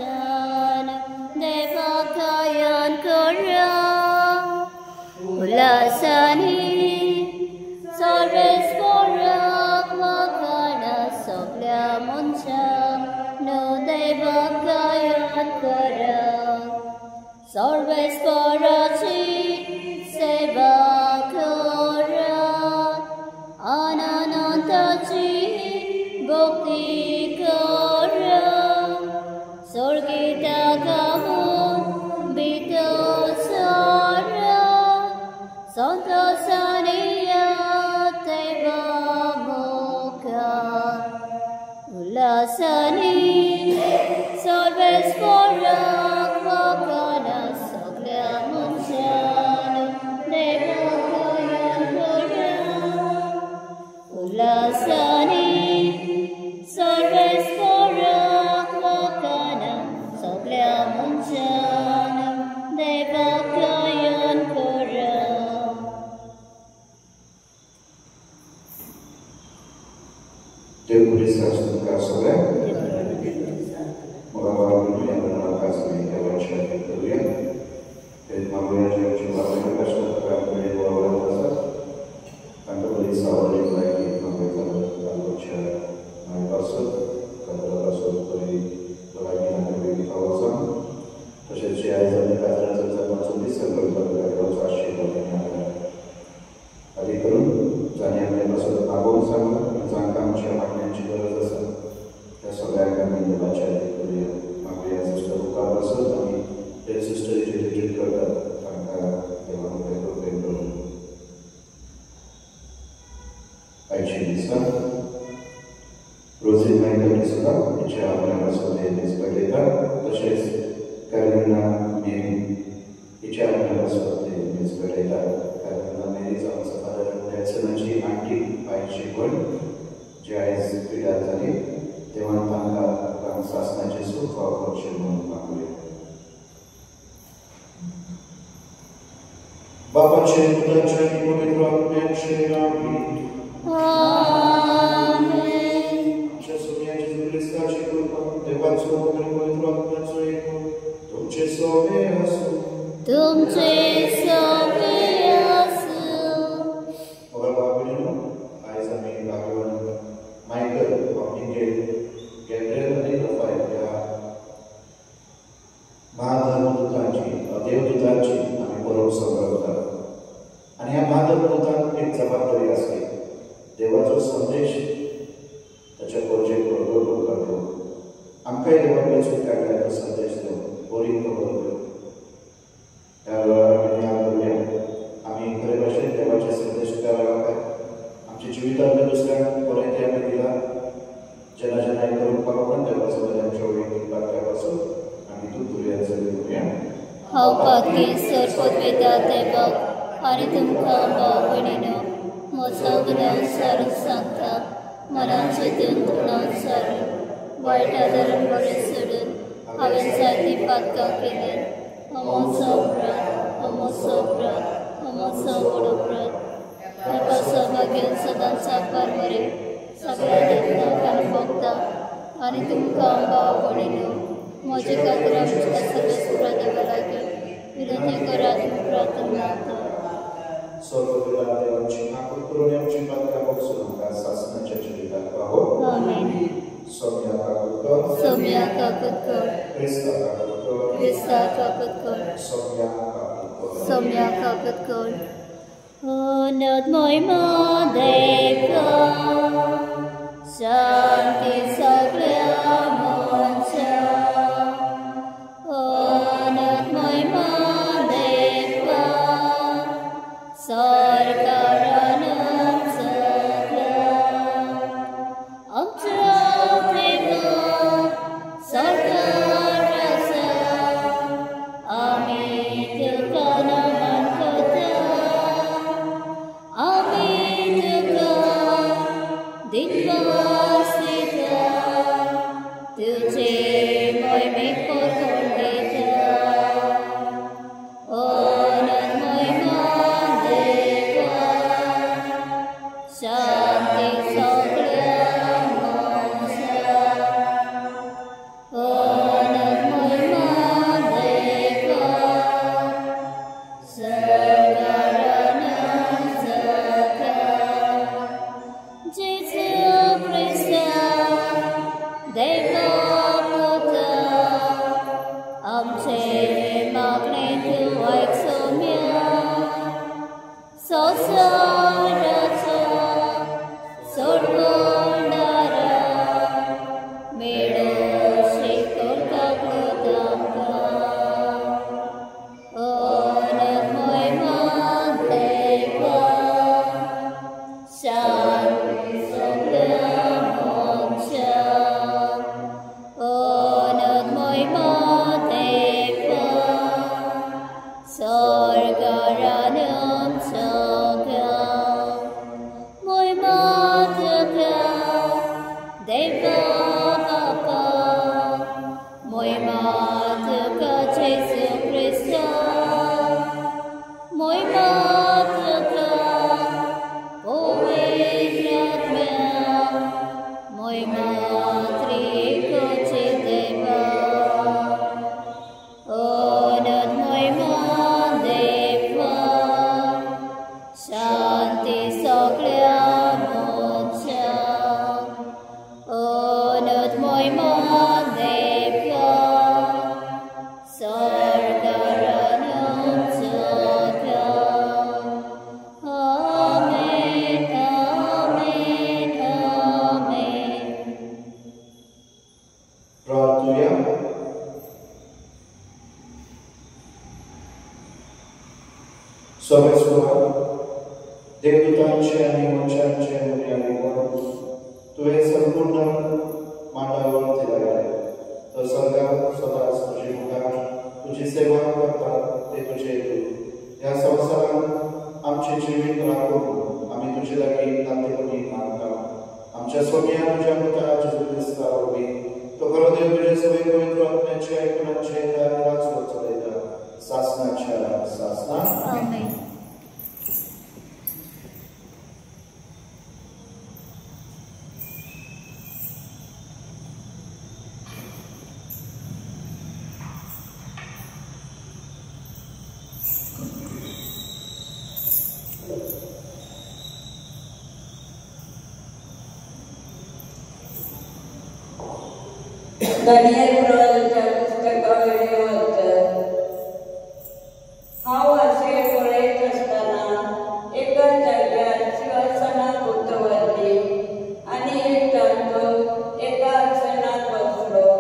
मनसान देवाकाyan kara ulasani sarvesvarak vakana sogla muncham no devakayan kara sarvesvarachi seva kara ananantachi bhakti kara sorgita kamun vitasara santosaniya teva mukha ulasani sarvesvarak vakana sogla muncham devakayan kara ulasani sarvesvarak vakana sogla muncham devakayan kara. Dev Buddhist Kasole, Moravanu yang menolak kasih kawasan Victoria, dan Mabuya yang coba mengasah terhadap Moravanu dasar, tanpa berisau dari lagi Mabuya kawasan Maibasut, kata Rasul dari lagi nanti bagi kawasan, terus saya jadi kajian tentang sumber sebelum berlaku asyi dari mana. Hari itu, jangan Maibasut Agung sama Zangkam Syamaknya juga rasa ya saudara kami membaca di kuliah Mabuya suster buka rasa kami dan suster itu kerja tangga dalam bentuk Aisyah bisa Rosin Michael Disuka Aisyah Abang Rasul di sebagai terus karena ini Aisyah Abang Rasul di sebagai karena ini sama sepada dan senanti anti Aisyah pun Jais tidak tadi Dewan Tangga Bangsa Jesu Fawad Shirman Mabuya. Bapa Shri Buddha Shri Pavitra Amen Shri Rami. Amen. Časovně Jezu Krista Shri Guru Devan Svahu Pavitra Amen Shri Guru Tumče Sobe Asu. Tumche sobe asu. Orang Bapak Aisyah Mimi Bhagawan Michael Injil Gabriel आणि Rafale या महाधर्मदूतांची देवदूतांची आम्ही बरोबर संबंध आणि या महाधर्मदूतांना एक जबाबदारी असते देवाचा संदेश त्याच्या प्रोजेक्ट बरोबर करतो आमकाही देवाने स्वीकारला तो संदेश देऊ बोरिंग बरोबर त्यावेळेला आम्ही खरे भाषेत देवाचे संदेश करावा काय आमच्या जीवितातल्या दुसऱ्या कोणाच्या आम्ही दिला जना करून पाहून देवासोबत आमच्या ओळखी पात्रापासून आम्ही तुझ्याचं करूया हाव पाकी सरपत वेदा देवक आणि तुमका बावणीनो मोसगना सर सांगता मनाचे तंत्रानुसार वाईट आदरण बरे सोडून हावें जायती पातकां केली अमोचो व्रत कृपा सौभाग्य सदां साकार बरे सगळ्या देवतांक आनी भक्तांक आनी तुमकां बावणीनो म्हजे खातीर आमच्या सर्वेस्वरा देवा लागीं विनंती करात प्रार्थना सर्वपिता देवाची आकुल करून आमची पात्र बक्षून आमकां शासनाच्या जिविताक पावो आमेन. सौम्या काकुटकर सौम्या काकुटकर क्रिस्ता काकुटकर क्रिस्ता काकुटकर सौम्या काकुटकर अनंत महिमा देवा शांती सगळ्या मनशांक अनंत महिमा देवा सरकारान सगळ्यांक आमच्या देवा सरकार आसा आमी तुका नमन करता आमी तुका दिवस दिता तुझे महिमेक परतून दिता अनंत महिमा देवा शांती सगळ्या मनशांक अनंत देवदूतांचे आणि मोक्षांचे मुलांनी तुवें संपूर्ण मांडावर दिलाय तो सगळ्या सदांच तुझी मुखार तुझी सेवा करता ते तुझे ह्या संवसारांत आमचे जिवीत राखून आमी तुजे लागीं नातेपणी मागता आमच्या सोम्या तुझ्या पुता जेजू क्रिस्ता वरवीं तो खरो देव तुजे सगळे पवित्र आत्म्याचे आयकुनाचे दाराच चलयता सासनाच्या सासना आमेन. दानियल प्रवासाच्या पुस्तकावरील वाचन. हांव अशें पळयत आसतना एका जाग्यार सिंहासनां भोंवतणी आनी एक जाणटो एका आसनार बसलो.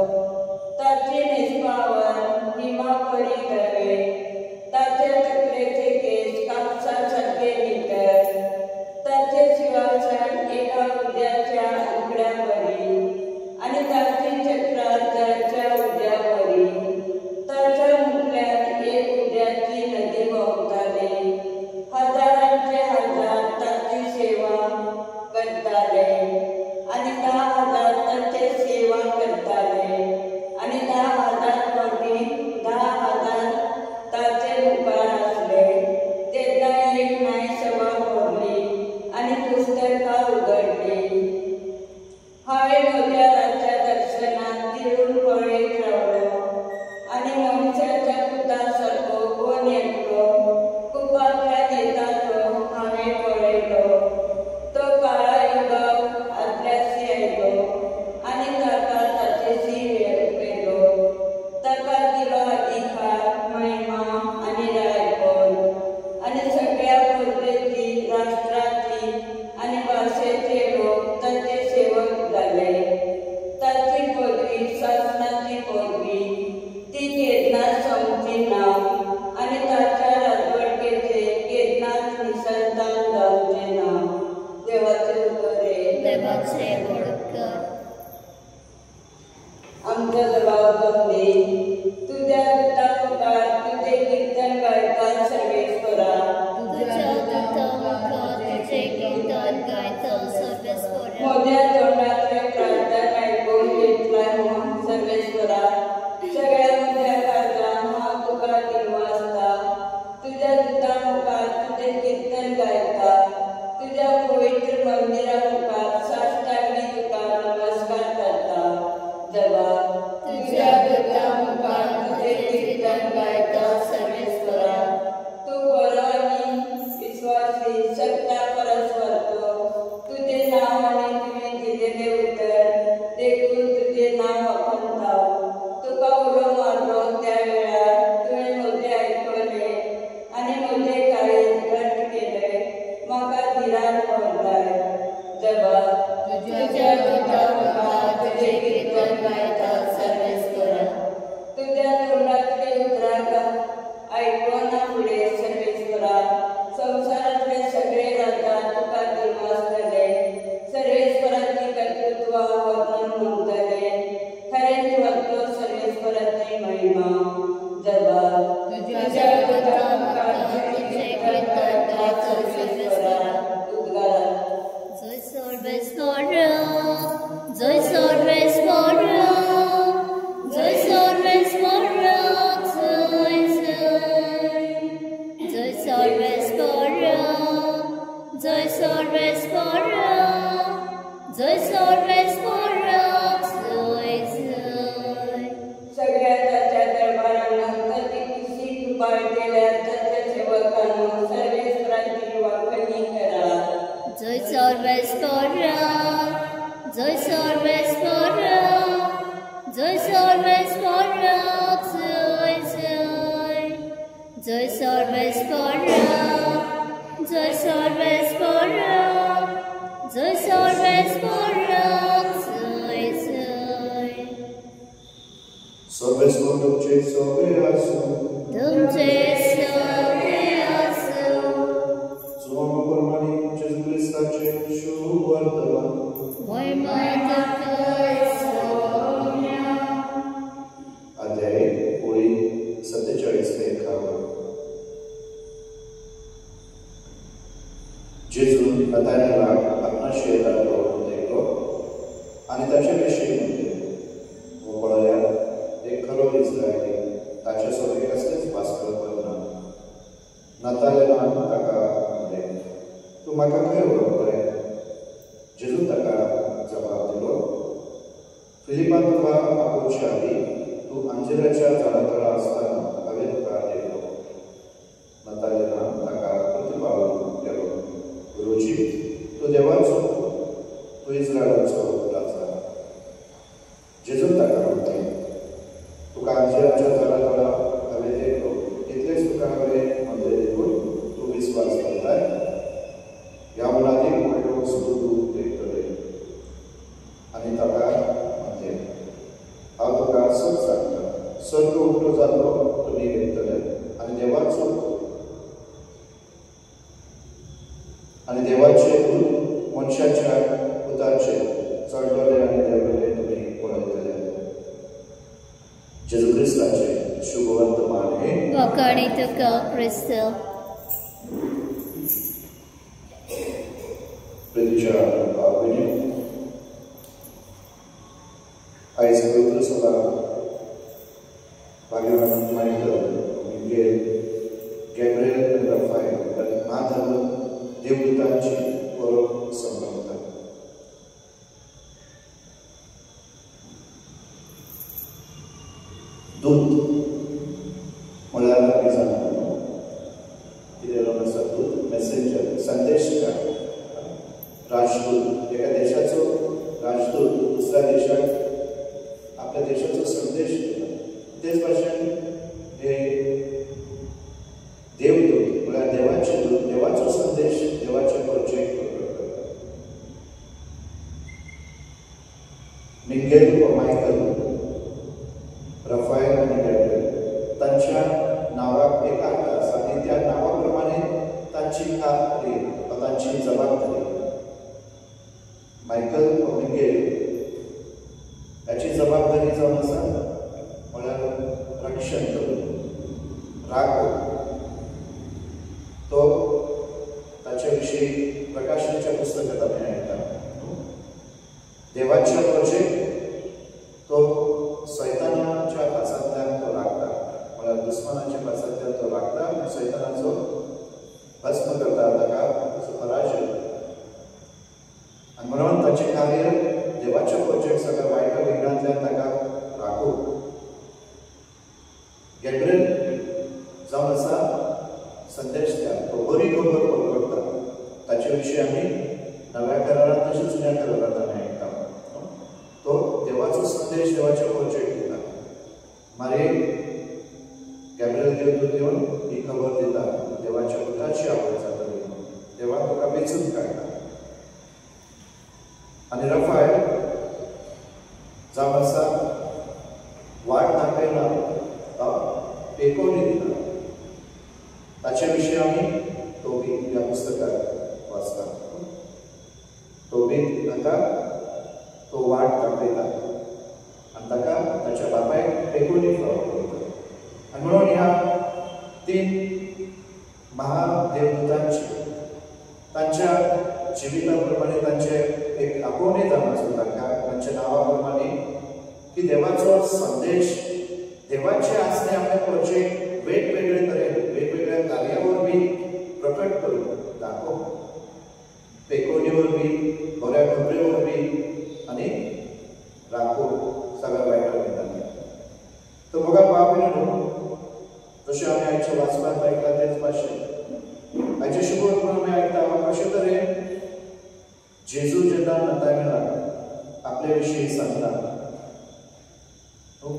ताचे न्हेसपावर हिमा परी धवे, ताचे तकलेचे केस कापसा सारके नितळ, ताचे सिंहासन एका उद्याच्या उगड्या परी आनी ताची चक्रां जळच्या उद्या परी. ताच्या मुखल्यान एक उद्याची नदी व्हांवताली. हजारांचे हजार ताची सेवा करताले आनी 10,000 ताचे सेवा करताले आनी 10,000 फावटी 10,000 ताचे मुखार आसले. तेन्ना एक न्यायसभा भरली आनी पुस्तकां उगडली. हांवें म्हज्या रातच्या दर्शनांत तिळून पळयत रावलो आनी मनशाच्या पुता सारको कोण येतलो कुपांतल्यान येता तो हांवें पळयलो. तो काळा युगांव आदल्यासी आयलो आनी ताका ताचेसी पेलो. ताका दिलो अधिकार, महिमा आनी रायपण आनी सगळ्या पद्दती, राष्ट्राची आनी भाशेचे लोक ताचे सेवक जाले. ताची पदवी शासनाची पदवी ती केन्नाच सोंपची ना आनी ताच्या राजवटकेचे केन्नाच निसंतान जावचे ना. देवाचे बरें. देवाचे वळख. आमचो जबाब दी. तुझ्या दुता मुखार तुझे कीर्तन गायता सर्वेश्वरा. तुझ्या दुता मुखार तुझे कीर्तन गायता सर्वेश्वरा. म्हज्या तोंडातले प्रार्थना आयकून घेतलाय म्हूण सर्वेश्वरा. सगळ्या म्हज्या काळजान हांव तुका दिनवासता. तुझ्या दुता मुखार तुझे कीर्तन गायता. तुझ्या पवित्र मंदिरा मुखार साश्टांगी तुका नमस्कार करता. जबाब. तुझ्या दुता मुखार तुझे कीर्तन गायता सर्वेश्वरा. तू बरो आनी विश्वासी सत्ता परस्परतो. तुझे नाव आनी तुवें दिलेले उतर देखून तुझे नाव वखणता. तुका उलो मारलो त्या वेळार तुवें म्हजें आयकले आनी म्हजें काळीज घट केलें. म्हाका धिराण भरलाय. जबाब. तुझ्या दुता मुखार तुझे कीर्तन गायता सर्वेश्वरा. तुझ्या तोंडातले उतराक आयकोना फुडें सर्वेश्वरा. संवसारांतले सगळे राजा तुका दिनवासतले. सर्वेश्वरा जय सर्वेश्वरा जय सर्वेश्वरा जय सर्वेश्वरा जय सर्वेश्वरा जय सर्वेश्वरा सगळ्या त्याच्या दरबारांना तत्किशी कृपाळलेल्या त्याच्या सेवकांनो सर्वेश्वराची वाखणी करा. जय सर्वेश्वरा जय सर्वेश्वरा जय सर्वेश्वरा जय सर्वेश्वरा जय सर्वेश्वरा जय सर्वेश्वरा सर्वेश्वर तुमचे सोबे असो तुमचे सोबे असो स्वामीप्रमाणे जेजू ख्रिस्ताचे शुभ वर्तमान अध्याय ओळी 47 ते 51. जेजू नतान्याला आपणाशी येताना देखलो आणि त्याच्याविषयी म्हणले, वो पळया एक खरो इस्रायली ताचे सोबे कसलेच पास्कल करना. नतान्याला ताका म्हणले, तू म्हाका खंय वळखतय? जेजू ताका जबाब दिलो, फिलिपान तुका आपोवचे आदी तू अंजिराच्या झाडातळा असताना हांवें तुका देखलो. नतान्यालान ताका प्रतिपालन केलो, गुरुजी तू देवाचो तू इस्रायलाचो राजा. जेजून ताका म्हणले, तुका अंजिराच्या झाडातळा हांवें देखलो, इतलेच तुका हांवें म्हणले देखून तू विस्वास करताय? ह्या मुलांनी व्हडलो वस्तू तूं देखतले. आनी ताका म्हणले, हांव तुका सत सांगता, सर्ग उक्तो जाल्लो तुमी घेतले आनी देवाचे दूत मनशाच्या पुताचेर चडलोले आनी देंवलेले तुमी पळयतले. जेजू ख्रिस्ताचे शुभ वर्तमान हे वखाणी तुका ख्रिस्त. प्रितीच्या भावभयणी, आयज पवित्र सभा भाग्यवान मायकल मिगेल गॅब्रिएल आनी राफाएल आनी महाधर्म देवदूतांची वळख संभ्रमता. दूत म्हळ्यार आमी जाणा कितें जावन आसा, दूत मेसेंजर संदेशकार, राजदूत. एका देशाचो राजदूत दुसऱ्या देशाक आपल्या देशाचो संदेश दिता. तेच भाशेन हे देवदूत म्हळ्यार देवाचे दूत देवाचो संदेश देवाचे प्रोजेक्ट करता. मिगेल व मायकल, राफाएल आनी गॅब्रिएल तांच्या नावाक एक अर्थ आसा आनी त्या नांवा प्रमाणे तांची खात्री वा तांची जबाबदारी. मायकल व मिगेल याची जबाबदारी जावन आसा म्हळ्यार रक्षण करून राखप. तो ताचे विशीं प्रकाशनाच्या पुस्तकांत आमी आयकता. देवाचे प्रोजेक्ट तो सैतानाच्या पासांतल्यान तो राखता, म्हळ्यार दुस्मानाच्या पासांतल्यान तो राखता आनी सैतानाचो भस्म करता, ताका ताचो पराजय. आनी म्हणून ताचें कार्य देवाच्या प्रोजेक्ट सगळ्या वायट विघ्नांतल्यान ताका राखूंक. गॅब्रिएल जावन आसा संदेश दिता, तो बरी खबर पळोवता. ताचे विशीं आमी नव्या करारांत तशेंच जुन्या करारांत आमी आयकता. तो देवाचो संदेश देवाचे प्रोजेक्ट दिता. मारी गॅब्रिएल देवदूत येवन ही खबर दिता, देवाच्या पुताची आवड जातली म्हणून. देवान तुका वेचून काडटा. आनी राफाएल जावन आसा वाट दाखयना, पेकोवणी दिता. ताचे विशीं आमी तोबीत ह्या पुस्तकांत वाचता. तोबीत ताका तो वाट दाखयता आनी ताका ताच्या बापायक पेकोवणी करता. आनी म्हणून ह्या 3 महादेवदूतांची तांच्या जिविता प्रमाणे तांचे एक दाखोवणी जावपाचो तांकां तांच्या नांवा प्रमाणे की देवाचो संदेश देवाचे आसले आपल्या प्रोजेक्ट वेगवेगळे तरेन वेगवेगळ्या कार्या वरवीं प्रकट करून दाखोव पेकोनी वरवीं बऱ्या खबरे वरवीं आनी राखोव सगळ्या वायटा वयताले तो मोगा बाब न्हू जशें आमी आयच्या वाचपांत आयकला तेच भाशेन आयचे शुभ करून आमी आयकता कशे तरेन जेजू जेन्ना नतानेलाक आपले विशीं सांगता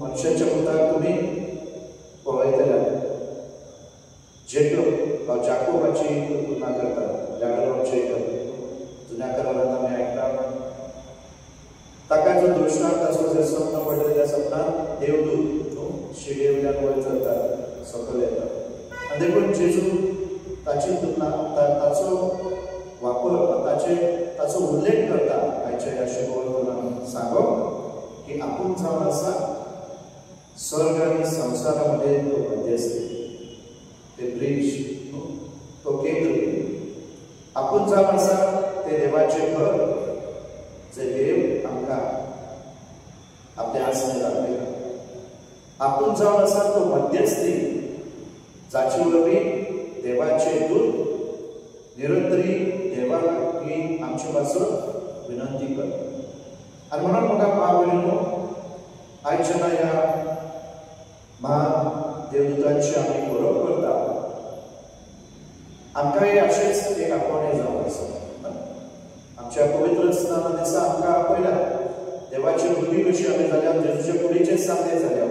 मनशाच्या पुताक तुमी पळयतल्यात जेकब जाकोबाची तुलना करता जागरण जेकब जुन्या करारांत आमी आयकता ताका जो दृश्टांत ताचो जे स्वप्न पडले त्या सपनांत देवदूत शिडे वयल्यान वयर चलता सकयल येता आनी देखून जेजू ताची तुलना ताचो वापर ताचो उल्लेख करता आयच्या ह्या शुभवर्तनांत सांगप की आपूण जावन आसा स्वर्ग आनी संसारामध्ये तो मध्यस्थी ते ब्रिज तो केंद्र आपूण जावन आसा ते देवाचें घर जे देव आमकां आपल्या आसने दाखयला आपूण जावन आसा तो मध्यस्थी जाचे वरवीं देवाचे दूत निरंतरी देवा लागीं आमचे पासून विनंती करता आनी म्हणून म्हाका आवडलो आयच्या ह्या देवदूतांची आमी बरोब करता आमकांय अशेंच एक आपोवणें जावं आसा आमच्या पवित्र स्नाना दिसा आमकां आपयला देवाची भुरगीं कशी आमी जाल्या जेजूच्या कुडीचे सांगले जाल्या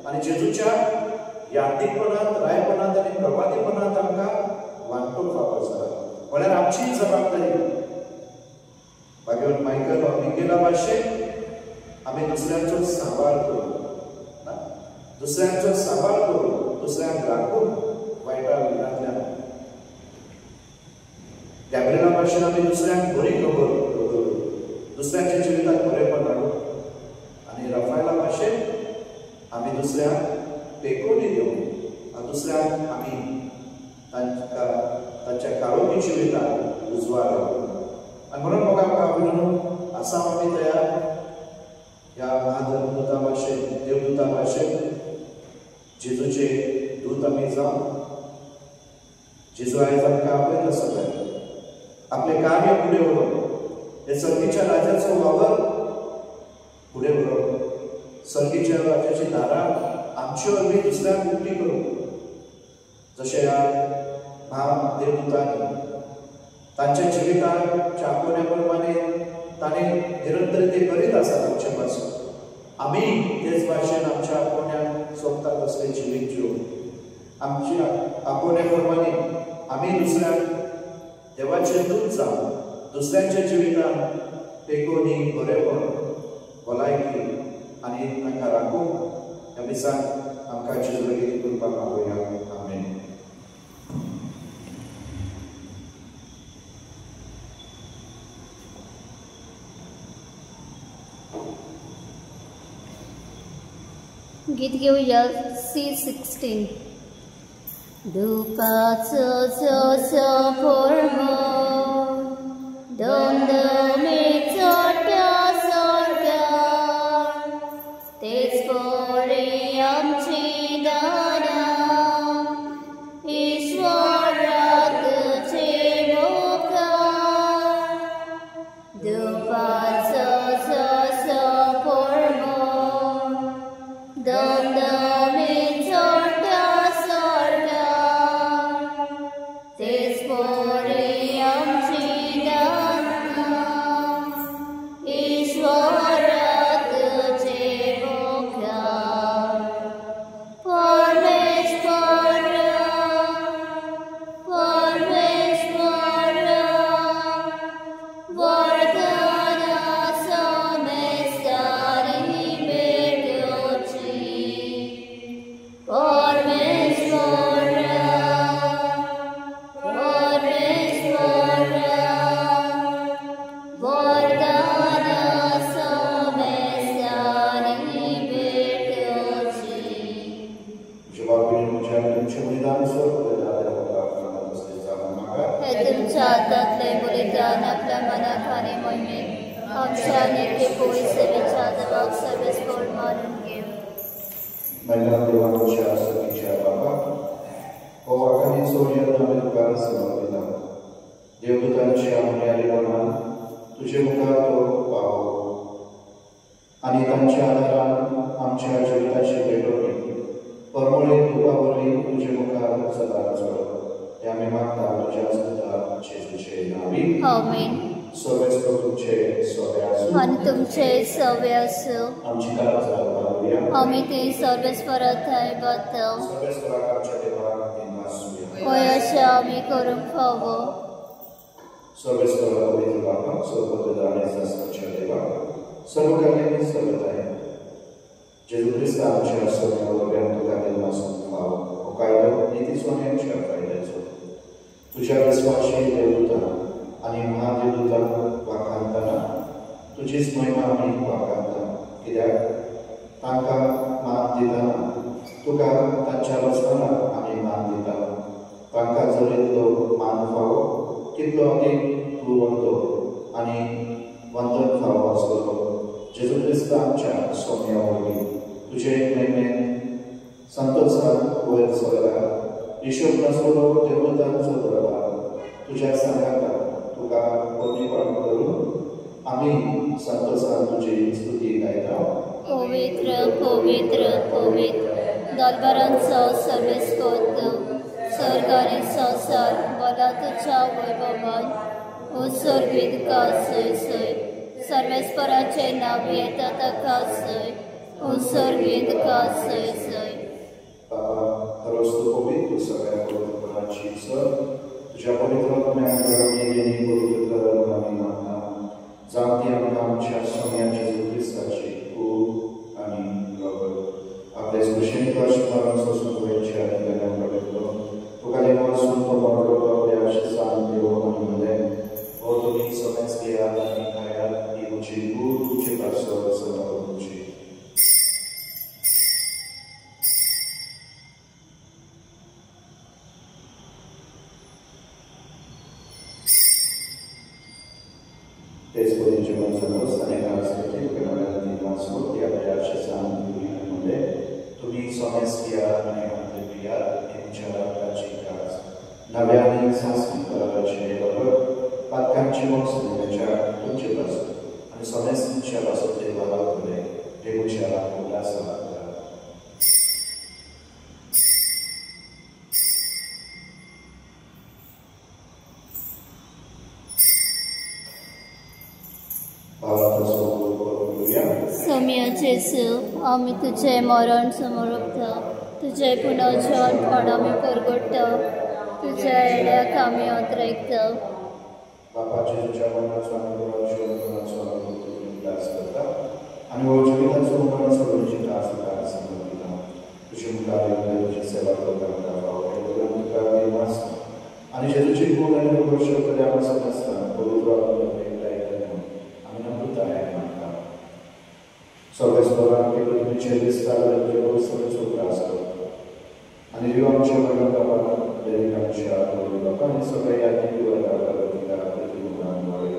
आनी जेजूच्या यादीपणांत रायपणांत आनी प्रवादीपणांत आमकां वांटूक वापर जाला म्हळ्यार आमची जबाबदारी भाग्यवान मायकल मिकेला भाशेन आमी दुसऱ्यांचो सांबाळ करू दुसऱ्यांचो सांबाळ करून दुसऱ्यांक राखून वायटा विघांतल्यान गॅब्रिएला भाशेन आमी दुसऱ्यांक बरी खबर दुसऱ्यांच्या जिवितांत बरेपण हाडूं आनी राफायला भाशेन आमी दुसऱ्यांक पेकोवणी दिवं दुसऱ्यांक आमी तांच्या काळोखी जिवितांत उजवाड हाडूं आनी म्हणून म्हाका आवडून आसा आमी तयार ह्या महाधर्मदूता भाशेन देवदूता भाशेन जेजूचे दूत आमी जावन जेजू आयज आमकां आपयता सगळ्यांक आपले कार्य फुडें व्हरप हे सर्गीच्या राजाचो वावर फुडें व्हरप सर्गीच्या राजाची दारां आमचे वरवीं दुसऱ्यांक उक्ती करूंक जशें ह्या महादेवदूतांनी तांच्या जिविताच्या आपोवण्या प्रमाणे ताणें निरंतर ते करीत आसात आमचे पासून आमी तेच भाशेन आमच्या आपोवण्याक सोदता तसलें जिवीत जिवूंक आमच्या आपोवण्या प्रमाणे आमी दुसऱ्यांक देवाचें दूत जावन दुसऱ्यांच्या जिवितांत पेकोवणी बरेपण भलायकी आनी तांकां राखूंक ह्या दिसांत आमकां जेजू करपाक आवडया आमेन. गीत घेऊया C16. दुःखाचो जो फोर्मो दमदमेचो त्या स्वर्गार तेच पळय आमची दारां ईश्वराक तुजे मुखार दुःखाचो जो फोर्मो दमदमेचो त्या स्वर्गार तेच पळय आमची दारां नेमके पोळी सेवेच्या देवाक सर्वेस्पोर मानून घे. महिला देवांच्या सतीच्या बाबा हो वाकानी सोर्य नवे तुकार समर्पिता देवदूतांच्या मर्यादेप्रमाण तुझे मुखार तो पावो आणि त्यांच्या आधारान आमच्या जिविताची भेटवणी परमळे तुकावरली तुझे मुखार सदा चढ ते आम्ही मागता तुझ्या सुद्धा जेजूचे नावी. आमेन. सर्वेस्वर तुमचे सवे असो आणि तुमचे सवे असो. आमची काळजा वाढवूया. आम्ही ते सर्वेस्परात आहे बद्द सर्वेस्वराच्या देवाक दिनवासूया. होय अशें आमी करूंक फावो. सर्वेस्वर पवित्र बाबा सर्वप्रधान शास्त्राच्या देवा सर्व कल्याणी सर्वदाय जेजू ख्रिस्त आमच्या सोन्यावर तुका दिनवासून फावो हो कायदो निती सोन्याच्या कायद्याचो तुझ्या विश्वासी देवदूता आणि महादेवदूतांक वाखाणतना तुझीच महिमा आमी वाखाणता कित्याक तांकां मान दितना तुका तांच्या वचनाक आमी मान दिता. तांकां जर इतलो मान फावो तितलो अदीक तूं व्हरतो आनी वंदन फावो आसतलो. जेजू ख्रिस्त आमच्या सोम्या वरवीं तुजे महिमेन संतोषान वयर सरला. ईश्वर नासलो देवदूतांचो दरबार तुज्या सांगाता तुका पवित्रपण करून आमी संतोषान तुजी स्तुती गायता. पवित्र पवित्र पवित्र दरबारांचो सर्वेस्पोत स्वर्ग आनी संवसार बोला तुज्या वैभवान उत्सर्गीत सय सय सर्वेस्पराचे नाव येता ताका सय उत्सर्गीत सय सय. बाबा खरोच तूं पवित्र सगळ्या पवित्रपणाची सर तुज्या पवित्र आत्म्यान येणी पवित्र कर म्हणून आमी मागता. जावं ती आमकां आमच्या सोम्याची जेजू ख्रिस्ताची खूब आनी प्रगट आपले स्पर्शेन कश्ट मारून सोसून गोंयच्या अधिकाऱ्यांक पडयलो तुका देवासून तो मरलो आपल्या आशिसान देव आनी मदे हो तुमी सोम्याच घेयात आनी खायात ही तुमची खूब तुमची पासर सदां तुमची. तेच परीचे मनसोबत अनेक आसतली प्रमाणात वाचून ती आपल्या आशिसान मध्ये तुम्ही सोमेस घ्यात आनी हातले पियात ही तुमच्या रक्ताची कास नव्याने सांस्कृतिक कराराचे बरोबर पातकांची मोग समुदायाच्या तुमचे पासून आणि सोमेस तुमच्या पासून ते वालावतले देवच्या उल्हासा सोम्या जेजू आमी तुझे मरण समोरता तुझे पुनर्जन्म आमी परगडटा तुझ्या येड्याक आमी अंतरायता. बापाचे तुझ्या मरणाचो आनी पुनर्जन्माचो आमी उल्हास करता आनी हो जिविताचो मरण सगळ्यांची त्रास तुका समर्पिता. तुजे मुखार येवन तुजी सेवा करता तुका देवास आनी जेजूची खूण आनी वर्ष कल्या पासून आसता पवित्र आमी नम्रता मागता. सर्वेस्परान केलो तुमचे विस्तार तुजे भविष्याचो त्रास करता आनी देव आमच्या मरण बाबा देवीक आमच्या बाबा आनी सगळे यादी वरदार प्रतिगुणान वाडय.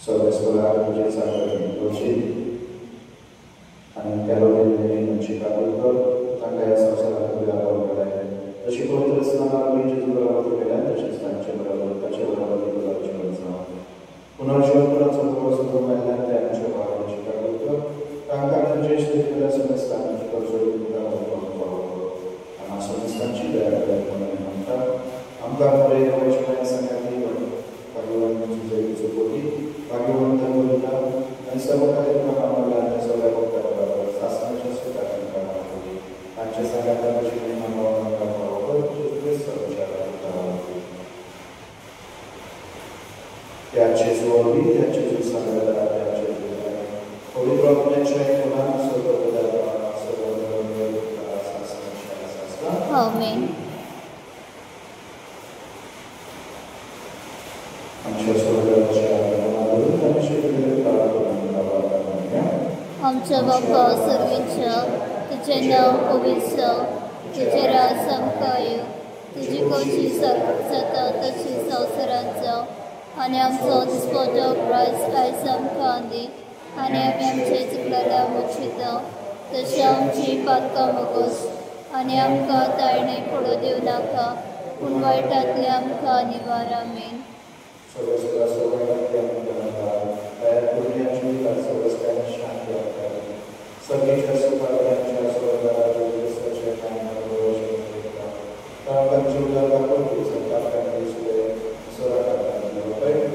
सर्वेस्परान तुजे सांगता तुजी आनी त्या लोकांनी तुमची काबूल कर तांकां ह्या संवसारांत घालून घालाय तशी पवित्र स्नानान जेजू बरोबर केल्या तशेंच तांचे बरोबर ताचे बरोबर देवाची वचनां पुनर्जन्माचो प्रवास मेळ्ळ्यान ते आमच्या भावाची काबूल कर तांकां तुजे स्थितीला समस्तांची कर्जोडी तुका आनी समस्तांची दया म्हणून म्हणटा. आमकां बरे वैश्वया संघाती भाग्यवान तुजे पोटी भाग्यवंत उरता आनी सर्व कार्यक्रम आनी सगळ्या भक्तांक शासनाच्या सुदारण करता तांच्या संघाताची महिमा त्याचे जोडवी त्याचे जो सांगता त्याचे पवित्र आत्म्याच्या कोणाला आमेन. आमच्या बापा सर्वेच्या तुझे नाव पवित्र तुझे राज समकाय तुझी कोची जाता तशी संवसारांत जावं आनी आमचो दिसपतो क्रायस्ट आयज आमकां दी आनी आमी आमचे चुकलेल्या मुचिता तशी आमची पातकां मोगोस आनी आमकां ताळणी पडू दिवं नाका पूण वायटांतले आमकां निवार आमीन.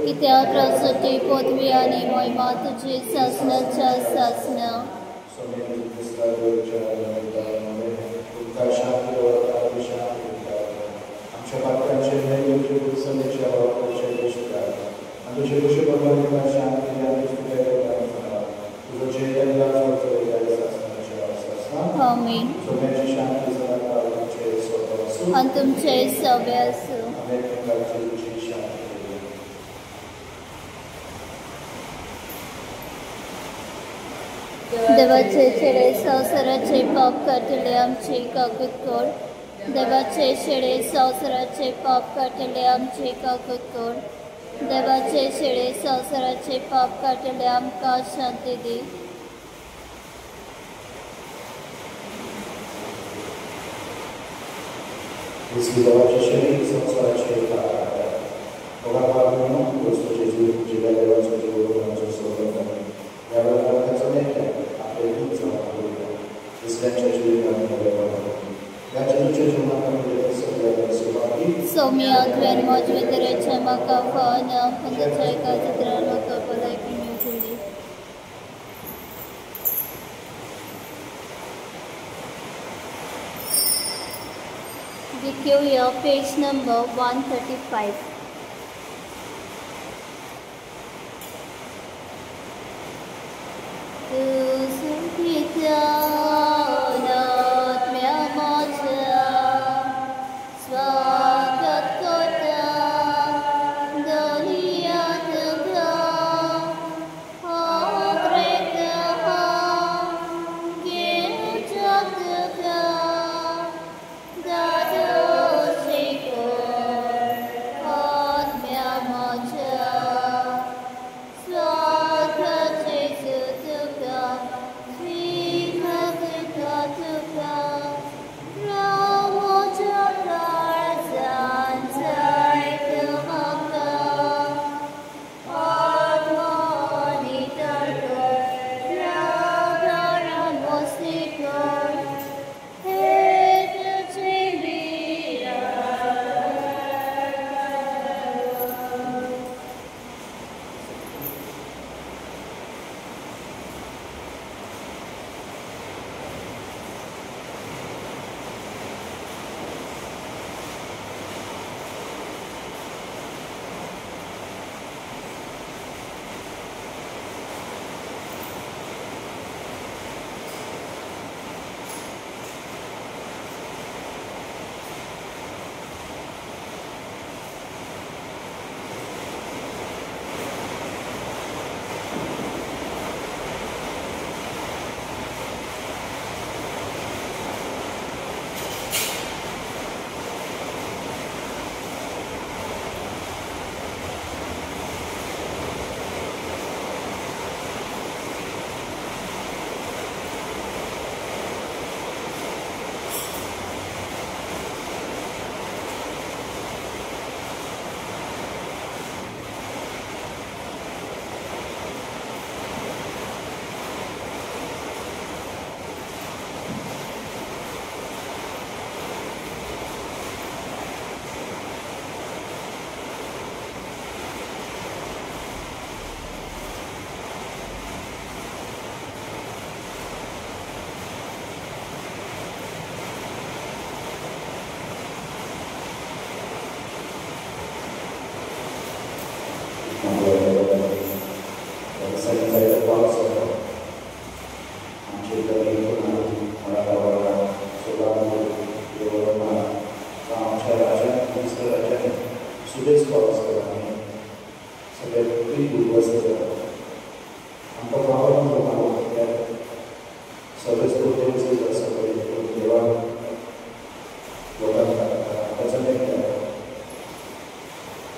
कित्याक राजवटी पदवी आनी मोहिमा तुजी सासणाच्या सासणा आमीन. आनी तुमचे सव्य आसूं. देवाचे चेडे संवसाराचे पाप काटिले आमची काकूत कोर. देवाचे चेडे संवसाराचे पाप काटिले आमची काकूत कोर. देवाचे चेडे संवसाराचे पाप काटिले आमकां शांती दी. देवाचे शरीर संवसाराचे पाप काडटा. ओगा पावनो गोस्तो जेजू जिला देवाचो जीवनाचो सोबत ह्या लोकांचो नेत्या आपले दूध जावन दुसऱ्यांच्या जिवितांत ह्याच्या जीवनांत सगळ्या सौम्या तुवें म्हजे तरेचे म्हाका फळ पंचाच्या एका चित्रान म्हाका भलायकी मेळटली. घेवया पेज नंबर 135.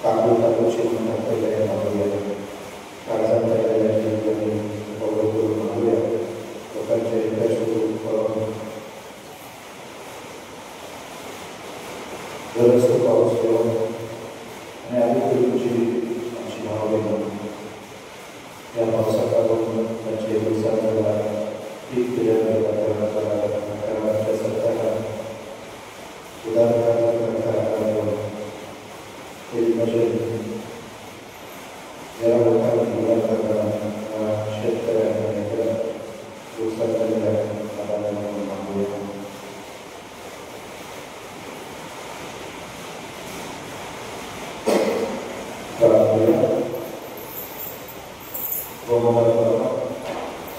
काबू देऊन आणि आधी तुमची आमची भाव देऊन या पावसाकाळून त्यांचे दिवसांना पीक दिल्यानंतर सरकारला उदाहरणार्थ या लोकांना शेतकऱ्यांना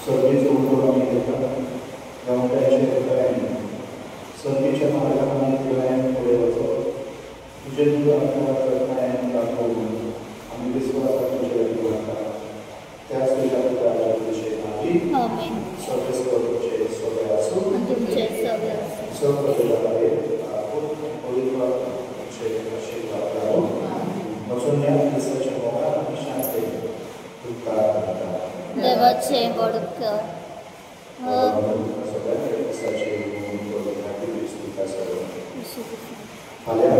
सर्वीचं उतरवणी देतात गावच्या शेतकऱ्यांनी सर्वीच्या मार्गाने दिव्याने पुढे बसव तुझे दूध आपल्याला करण्याने दाखवून आम्ही विश्वासात तुझ्या दिवसात त्याच तुझ्या विषय नाही सर्वेश्वर तुझे सगळे असो तुमचे सगळे सर्व तुझ्याकडे पवित्र तुझे आशीर्वाद द्यावं बसून या दिवसाच्या मोठा शांती दुःखात देवाचे Badkar Allora,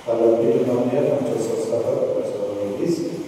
allora, io non mi ero, non c'è stato questo